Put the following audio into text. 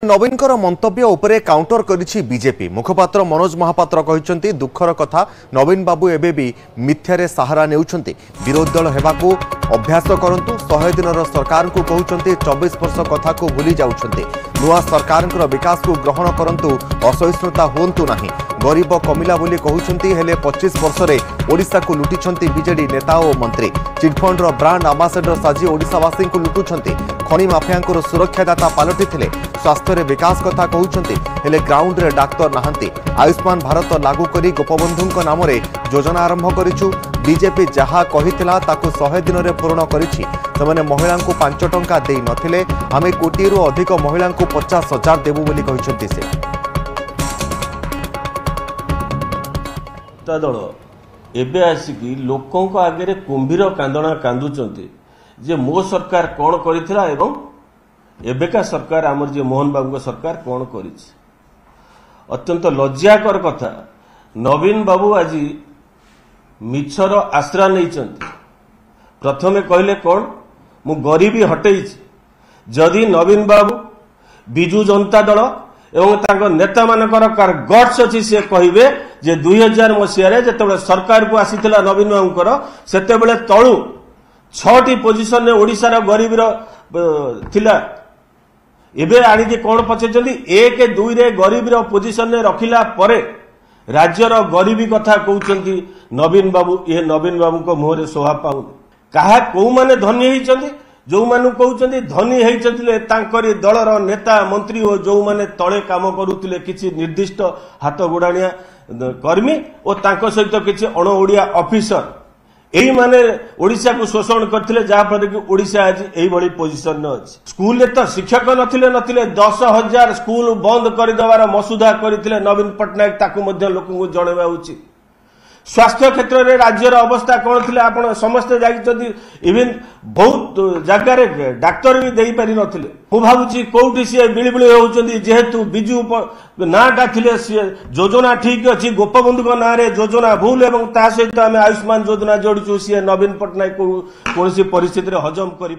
नवीनकर मंतव्य उपरे counter करिछि BJP. मुखपात्र Manoj Mahapatra कहिसंती दुखर कथा नवीन बाबू एबे भी मिथ्यारे सहारा नेउछंती। विरोधी दल हेबाकू अभ्यास करंतु 100 दिनर सरकार को कहउछंती 24 वर्ष कथा को भूली जाउछंती। नुआ सरकारଙ୍କର विकास को ग्रहण करंतु असहिष्णुता होंतु नाही। गरीब कमिला बोली कहउछंती हेले 25 वर्ष रे ओडिसा को लुटिछंती बीजेडी नेता और मंत्री। चिटफंड रो ब्रांड एम्बेसडर साजी ओडिसावासी को लुटुछंती। खनि माफियांकर सुरक्षादाता पालटी थिले। स्वास्थ्य रे विकास कथा कहउछंती हेले ग्राउंड रे डाक्टर नाहंती। आयुष्मान भारत लागू करी गोपबंधुଙ୍କ नाम रे योजना आरंभ करिछु। बीजेपी जहा कहितला ताकू 100 दिन रे पूर्ण करिछि। सेमाने महिला को 5 टंका देई नथिले। आमे कोटी रु अधिक महिला को 50,000 देबु बोली कहिसंती से। दल एबे आसिकी लोकों को आगे कुंभीर कांदना कांदुचंती जे मो सरकार कौन करिथिला एवं एबेका सरकार आमर जे मोहन बाबू सरकार कौन करिछि। अत्यंत लज्जाकर कथा नवीन बाबू आज मिछर आश्रा नहीं। प्रथमे कहले कौन मु गरीबी हटेइछि। जदि नवीन बाबू बिजू जनता दल एवं तांको नेता मानकर गट्स अछि से कहिबे जे 2000 मसीह रे जेतेबेले सरकार को आसीथिला नवीन बाबूकर सेतेबेले तळु 6टी पोजिशन ने ओडिसा रो गरीबी रो थिला। एबे आनिके कोन पछेचंदी 1 2 रे गरीबी रो पोजिशन ने रखिला परे राज्यर गरीबी कथा कहउचंदी नवीन बाबू। ये नवीन बाबू को मुहरे शोभा पाउ कहा को माने धनी होइचंदी। जो मानु कहउचंदी धनी होइचंतिले तांकरी दलर नेता मंत्री और जो माने तळे काम करूतिले किछि निर्दिष्ट हाथ गोडाणिया कर्मी और तांको सहित किछि अण ओडिया ऑफिसर एही माने ओडिसा को शोषण करथिले जहा पर कि ओडिसा आज एही बड़ी पोजीशन न अछि। स्कूल तो शिक्षक नथिले 10,000 स्कूल बंद कर देवार मसुदा करथिले नवीन पटनायक ताकू मध्ये लोकଙ୍କୁ जणेबा उचित। स्वास्थ्य क्षेत्र में राज्यर अवस्था कौन थी आप समस्ते जाइए इवन बहुत जगार डाक्तर भी दे पारि नथिले। मु भाबुची कोउठी सी बिलिबिली होउचंदी जेहेतु बिजू नाटा थिले सी योजना ठीक अछि गोपबंधु ना रे योजना भूल एवं ता सहित आम आयुष्मान योजना जोड़ीचु सी नवीन पटनायक को कोनसी परिस्थिति रे हजम करि